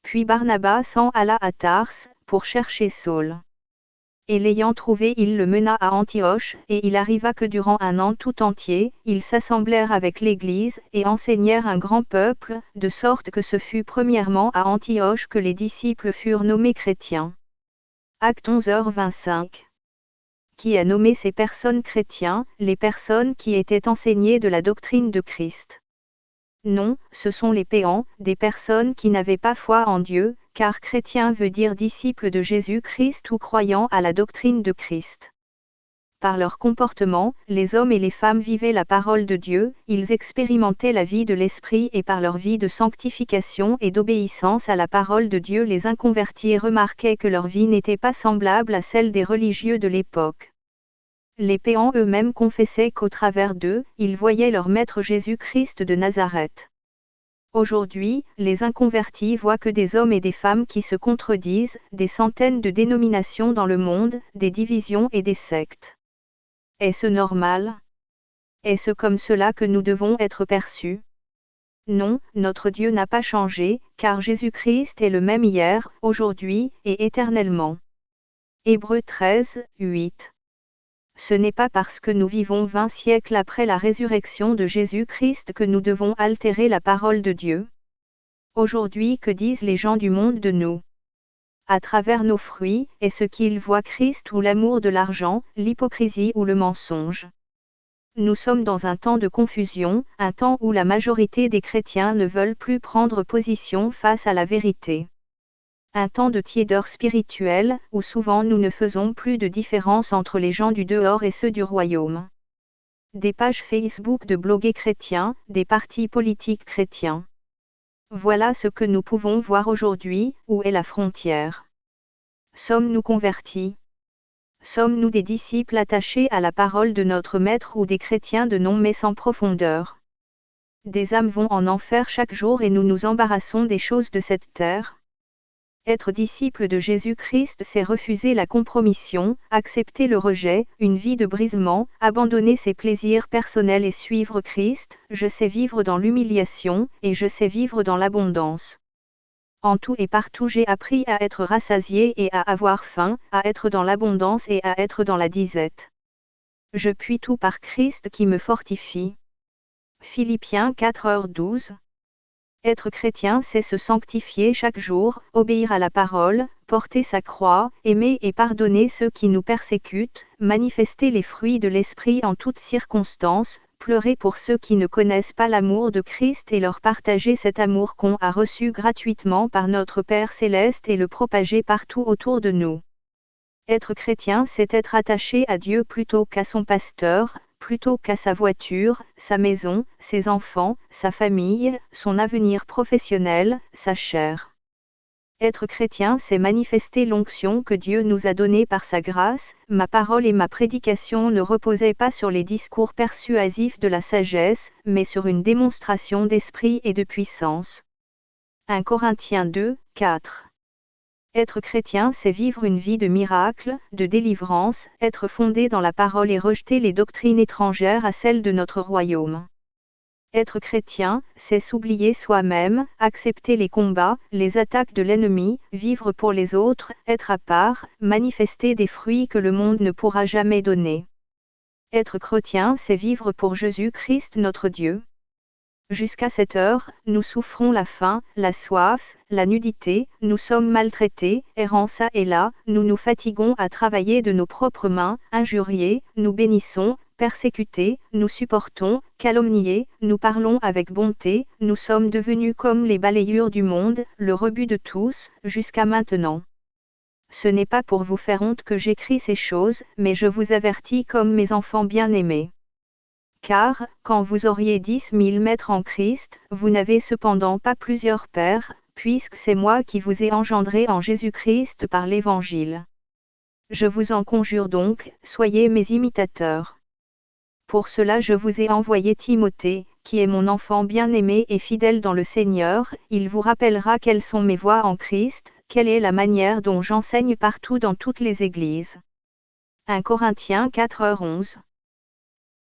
Puis Barnabas s'en alla à Tarse, pour chercher Saul. Et l'ayant trouvé, il le mena à Antioche, et il arriva que durant un an tout entier, ils s'assemblèrent avec l'Église, et enseignèrent un grand peuple, de sorte que ce fut premièrement à Antioche que les disciples furent nommés chrétiens. Actes 11h25. Qui a nommé ces personnes chrétiens, les personnes qui étaient enseignées de la doctrine de Christ? Non, ce sont les péants, des personnes qui n'avaient pas foi en Dieu, car chrétien veut dire disciple de Jésus-Christ ou croyant à la doctrine de Christ. Par leur comportement, les hommes et les femmes vivaient la parole de Dieu, ils expérimentaient la vie de l'Esprit et par leur vie de sanctification et d'obéissance à la parole de Dieu, les inconvertis remarquaient que leur vie n'était pas semblable à celle des religieux de l'époque. Les péants eux-mêmes confessaient qu'au travers d'eux, ils voyaient leur Maître Jésus-Christ de Nazareth. Aujourd'hui, les inconvertis voient que des hommes et des femmes qui se contredisent, des centaines de dénominations dans le monde, des divisions et des sectes. Est-ce normal? Est-ce comme cela que nous devons être perçus? Non, notre Dieu n'a pas changé, car Jésus-Christ est le même hier, aujourd'hui, et éternellement. Hébreux 13, 8. Ce n'est pas parce que nous vivons 20 siècles après la résurrection de Jésus-Christ que nous devons altérer la parole de Dieu. Aujourd'hui, que disent les gens du monde de nous? À travers nos fruits, est-ce qu'ils voient Christ ou l'amour de l'argent, l'hypocrisie ou le mensonge? Nous sommes dans un temps de confusion, un temps où la majorité des chrétiens ne veulent plus prendre position face à la vérité. Un temps de tiédeur spirituelle, où souvent nous ne faisons plus de différence entre les gens du dehors et ceux du royaume. Des pages Facebook de blogués chrétiens, des partis politiques chrétiens. Voilà ce que nous pouvons voir aujourd'hui, où est la frontière? Sommes-nous convertis? Sommes-nous des disciples attachés à la parole de notre Maître ou des chrétiens de nom mais sans profondeur? Des âmes vont en enfer chaque jour et nous nous embarrassons des choses de cette terre. Être disciple de Jésus-Christ, c'est refuser la compromission, accepter le rejet, une vie de brisement, abandonner ses plaisirs personnels et suivre Christ. Je sais vivre dans l'humiliation, et je sais vivre dans l'abondance. En tout et partout j'ai appris à être rassasié et à avoir faim, à être dans l'abondance et à être dans la disette. Je puis tout par Christ qui me fortifie. Philippiens 4h12. Être chrétien, c'est se sanctifier chaque jour, obéir à la parole, porter sa croix, aimer et pardonner ceux qui nous persécutent, manifester les fruits de l'Esprit en toutes circonstances, pleurer pour ceux qui ne connaissent pas l'amour de Christ et leur partager cet amour qu'on a reçu gratuitement par notre Père céleste et le propager partout autour de nous. Être chrétien, c'est être attaché à Dieu plutôt qu'à son pasteur, plutôt qu'à sa voiture, sa maison, ses enfants, sa famille, son avenir professionnel, sa chair. Être chrétien, c'est manifester l'onction que Dieu nous a donnée par sa grâce. Ma parole et ma prédication ne reposaient pas sur les discours persuasifs de la sagesse, mais sur une démonstration d'esprit et de puissance. 1 Corinthiens 2, 4. Être chrétien, c'est vivre une vie de miracle, de délivrance, être fondé dans la parole et rejeter les doctrines étrangères à celles de notre royaume. Être chrétien, c'est s'oublier soi-même, accepter les combats, les attaques de l'ennemi, vivre pour les autres, être à part, manifester des fruits que le monde ne pourra jamais donner. Être chrétien, c'est vivre pour Jésus-Christ notre Dieu. Jusqu'à cette heure, nous souffrons la faim, la soif, la nudité, nous sommes maltraités, errant çà et là, nous nous fatiguons à travailler de nos propres mains, injuriés, nous bénissons, persécutés, nous supportons, calomniés, nous parlons avec bonté, nous sommes devenus comme les balayures du monde, le rebut de tous, jusqu'à maintenant. Ce n'est pas pour vous faire honte que j'écris ces choses, mais je vous avertis comme mes enfants bien-aimés. Car, quand vous auriez 10 000 maîtres en Christ, vous n'avez cependant pas plusieurs pères, puisque c'est moi qui vous ai engendré en Jésus-Christ par l'Évangile. Je vous en conjure donc, soyez mes imitateurs. Pour cela je vous ai envoyé Timothée, qui est mon enfant bien-aimé et fidèle dans le Seigneur, il vous rappellera quelles sont mes voies en Christ, quelle est la manière dont j'enseigne partout dans toutes les églises. 1 Corinthiens 4h11.